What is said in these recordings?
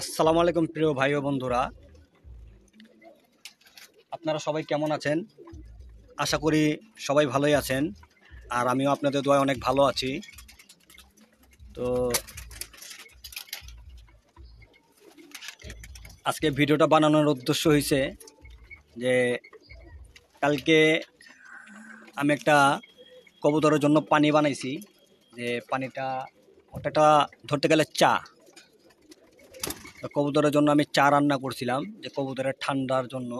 আসসালামু আলাইকুম প্রিয় ভাই ও বন্ধুরা, আপনারা সবাই কেমন আছেন? আশা করি সবাই ভালোই আছেন। আর আমিও আপনাদের দোয়ায় অনেক ভালো আছি। তো আজকে ভিডিওটা বানানোর উদ্দেশ্য হয়েছে যে কালকে আমি একটা কবুতরের জন্য পানি বানাইছি। যে পানিটা ওটা ধরতে গেলে চা। কবুতরের জন্য আমি চা রান্না করছিলাম, যে কবুতরের ঠান্ডার জন্য।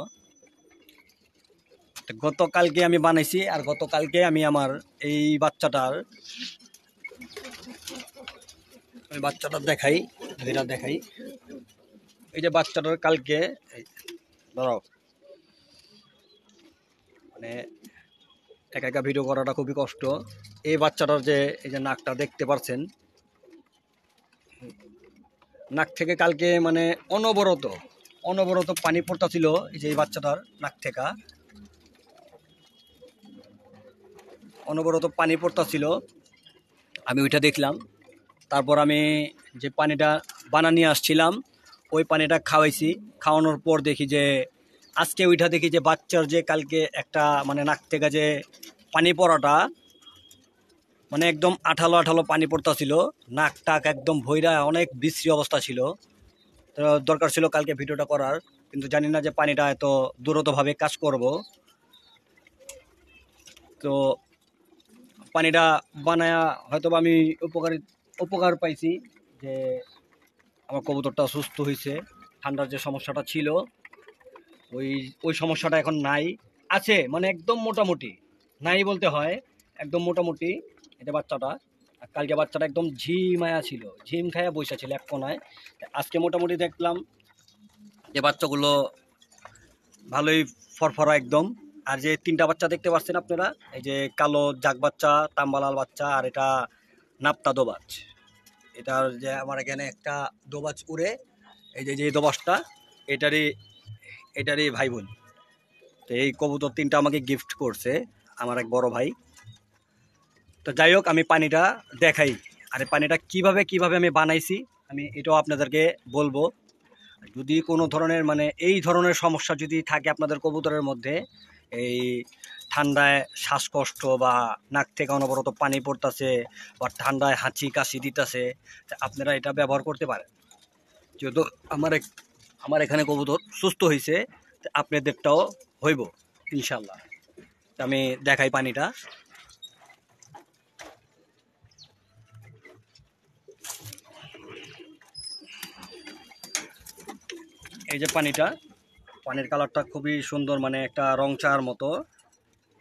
গতকালকে আমি বানাইছি, আর গতকালকে আমি আমার এই বাচ্চাটার দেখাই, যেটা দেখাই, এই যে বাচ্চাটার কালকে ধরো, মানে একা একা ভিডিও করাটা খুবই কষ্ট। এই বাচ্চাটার যে এই যে নাকটা দেখতে পাচ্ছেন, নাক থেকে কালকে মানে অনবরত পানি পড়তেছিল। এই যে এই বাচ্চাটার নাক থেকে অনবরত পানি পড়তেছিল, আমি ওইটা দেখলাম। তারপর আমি যে পানিটা নিয়ে আসছিলাম, ওই পানিটা খাওয়াইছি। খাওয়ানোর পর দেখি যে আজকে ওইটা দেখি যে বাচ্চার যে কালকে একটা মানে নাক থেকে যে পানি পড়াটা, মানে একদম আঠালো আঠালো পানি পড়তেছিল, নাক টাক একদম ভইরা অনেক বিশ্রী অবস্থা ছিল। তো দরকার ছিল কালকে ভিডিওটা করার, কিন্তু জানি না যে পানিটা এত দ্রুতভাবে কাজ করব। তো পানিটা বানায়া হয়তো আমি উপকার পাইছি, যে আমার কবুতরটা সুস্থ হয়েছে। ঠান্ডার যে সমস্যাটা ছিল, ওই ওই সমস্যাটা এখন নাই, আছে মানে একদম মোটামুটি, নাই বলতে হয়, একদম মোটামুটি। এটা বাচ্চাটা, আর কালকে বাচ্চাটা একদম ঝিমায়া ছিল, ঝিম খায়া বসে ছিল এক কোনায়। আজকে মোটামুটি দেখলাম যে বাচ্চাগুলো ভালোই ফরফরা একদম। আর যে তিনটা বাচ্চা দেখতে পাচ্ছেন আপনারা, এই যে কালো জাগ বাচ্চা, তাম্বালাল বাচ্চা, আর এটা নাপ্তা দোবাজ। এটার যে আমার এখানে একটা দোবাজ উড়ে, এই যে যে দোবাজটা, এটারই এটারই ভাই বোন। তো এই কবুতর তিনটা আমাকে গিফট করছে আমার এক বড় ভাই। তো যাই হোক, আমি পানিটা দেখাই, আর এই পানিটা কিভাবে আমি বানাইছি আমি এটাও আপনাদেরকে বলবো। যদি কোনো ধরনের মানে এই ধরনের সমস্যা যদি থাকে আপনাদের কবুতরের মধ্যে, এই ঠান্ডায় শ্বাসকষ্ট বা নাক থেকে অনবরত পানি পড়তেছে, বা ঠান্ডায় হাঁচি কাশি দিতেছে, আপনারা এটা ব্যবহার করতে পারেন। যেহেতু আমার এখানে কবুতর সুস্থ হয়েছে, আপনাদেরটাও হইব ইনশাল্লাহ। আমি দেখাই পানিটা। এই যে পানির কালারটা খুবই সুন্দর, মানে একটা রং চার মতো।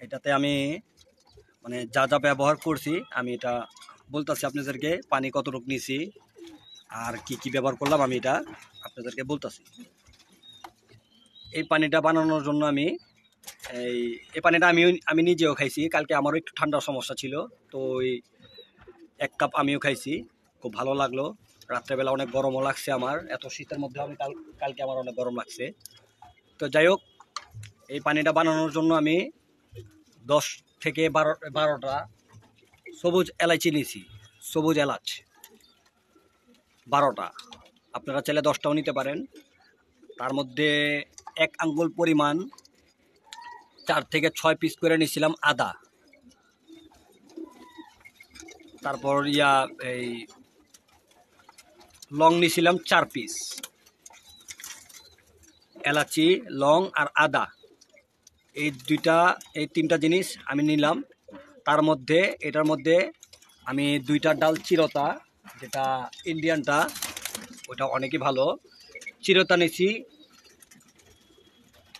এটাতে আমি মানে যা যা ব্যবহার করছি আমি এটা বলতেছি আপনাদেরকে, পানি কতটুকু নিছি আর কি ব্যবহার করলাম আমি এটা আপনাদেরকে বলতেছি। এই পানিটা বানানোর জন্য আমি এই পানিটা আমি নিজেও খাইছি। কালকে আমারও একটু ঠান্ডার সমস্যা ছিল, তো ওই 1 কাপ আমিও খাইছি, খুব ভালো লাগলো। রাত্রেবেলা অনেক গরমও লাগছে আমার, এত শীতের মধ্যে আমি কালকে আমার অনেক গরম লাগছে। তো যাই হোক, এই পানিটা বানানোর জন্য আমি 10 থেকে 12টা সবুজ এলাচি নিয়েছি। সবুজ এলাচ 12টা, আপনারা চাইলে 10টাও নিতে পারেন। তার মধ্যে 1 আঙ্গুল পরিমাণ 4 থেকে 6 পিস করে নিয়েছিলাম আদা। তারপর এই লং নিয়েছিলাম 4 পিস। এলাচি, লং আর আদা, এই 3টা জিনিস আমি নিলাম। এটার মধ্যে আমি 2টা ডাল চিরতা, যেটা ইন্ডিয়ানটা, ওটা অনেকই ভালো। চিরতা নিছি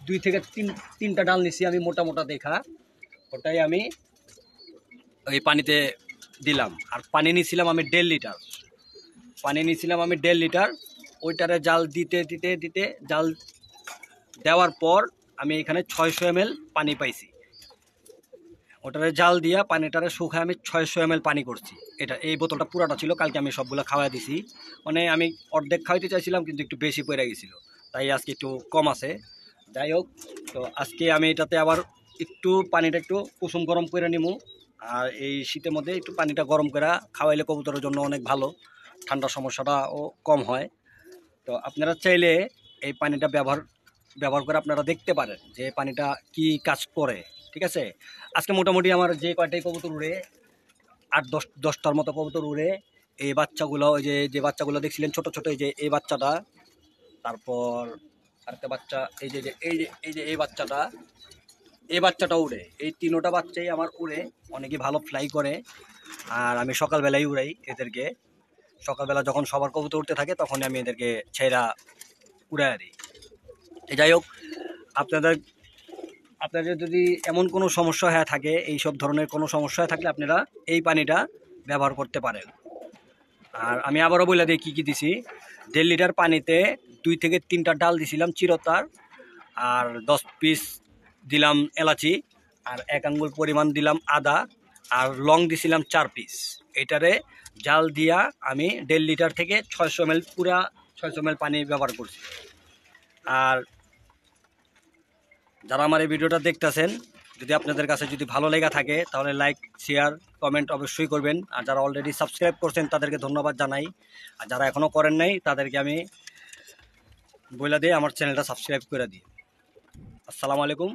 2 থেকে 3টা ডাল নিছি আমি, মোটা দেখা, ওটাই আমি ওই পানিতে দিলাম। আর পানি নিয়েছিলাম আমি 1.5 লিটার। ওইটারে জাল দিতে জাল দেওয়ার পর আমি এখানে 600 ml পানি পাইছি। ওটারে জাল দিয়া পানিটারে শুকায় আমি 600 ml পানি করছি। এই বোতলটা পুরাটা ছিল, কালকে আমি সবগুলো খাওয়া দিছি। মানে আমি অর্ধেক খাওয়াইতে চাইছিলাম, কিন্তু একটু বেশি পড়ে গেছিল, তাই আজকে একটু কম আছে। যাই হোক, তো আজকে আমি এটাতে আবার পানিটা একটু কুসুম গরম করে নিমু। আর এই শীতের মধ্যে একটু পানিটা গরম করে খাওয়াইলে কবুতরের জন্য অনেক ভালো, ঠান্ডার সমস্যাটাও কম হয়। তো আপনারা চাইলে এই পানিটা ব্যবহার করে আপনারা দেখতে পারেন যে পানিটা কি কাজ করে। ঠিক আছে, আজকে মোটামুটি আমার যে কয়টাই কবুতর উড়ে 8-10টার মতো কবুতর উড়ে, এই বাচ্চাগুলো ওই যে বাচ্চাগুলো দেখছিলেন ছোট ছোট, এই বাচ্চাটা, তারপর আরেকটা বাচ্চা, এই বাচ্চাটা উড়ে, এই তিনোটা বাচ্চাই আমার উড়ে, অনেকে ভালো ফ্লাই করে। আর আমি সকালবেলায় উড়াই এদেরকে, সকালবেলা যখন সবার কবুতর উঠতে থাকে তখনই আমি এদেরকে ছেড়া উড়াই দিই। যাই হোক, আপনাদের যদি এমন কোনো সমস্যা হয়ে থাকে, এইসব ধরনের কোনো সমস্যা হয়ে থাকলে আপনারা এই পানিটা ব্যবহার করতে পারেন। আর আমি আবারও বলে দিই কী কী দিছি। 1.5 লিটার পানিতে 2 থেকে 3টা ডাল দিছিলাম চিরতার, আর 10 পিস দিলাম এলাচি, আর 1 আঙ্গুল পরিমাণ দিলাম আদা, আর লং দিছিলাম 4 পিস। এটারে জাল দিয়া আমি 1.5 লিটার থেকে 600 ml, পুরা 600 ml পানি ব্যবহার করছি। আর যারা আমার এই ভিডিওটা দেখতেছেন, যদি আপনাদের কাছে যদি ভালো লেগে থাকে তাহলে লাইক, শেয়ার, কমেন্ট অবশ্যই করবেন। আর যারা অলরেডি সাবস্ক্রাইব করছেন তাদেরকে ধন্যবাদ জানাই, আর যারা এখনও করেন নাই তাদেরকে আমি বলে দিই আমার চ্যানেলটা সাবস্ক্রাইব করে দিই। আসসালামু আলাইকুম।